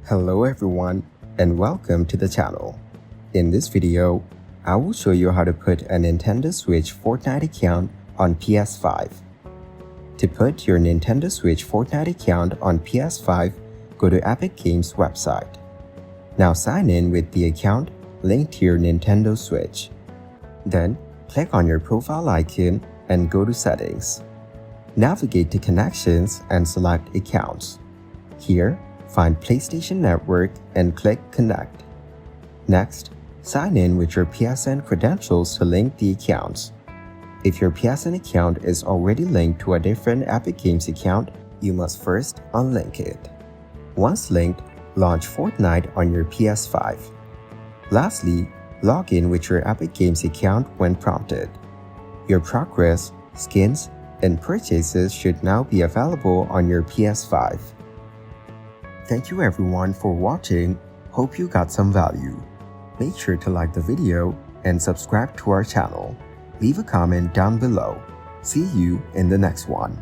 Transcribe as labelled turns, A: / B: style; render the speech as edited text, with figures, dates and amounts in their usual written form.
A: Hello everyone and welcome to the channel. In this video, I will show you how to put a Nintendo Switch Fortnite account on PS5. To put your Nintendo Switch Fortnite account on PS5, go to Epic Games website. Now sign in with the account linked to your Nintendo Switch. Then, click on your profile icon and go to Settings. Navigate to Connections and select Accounts. Here, find PlayStation Network and click Connect. Next, sign in with your PSN credentials to link the accounts. If your PSN account is already linked to a different Epic Games account, you must first unlink it. Once linked, launch Fortnite on your PS5. Lastly, log in with your Epic Games account when prompted. Your progress, skins, and purchases should now be available on your PS5. Thank you everyone for watching. Hope you got some value. Make sure to like the video and subscribe to our channel. Leave a comment down below. See you in the next one.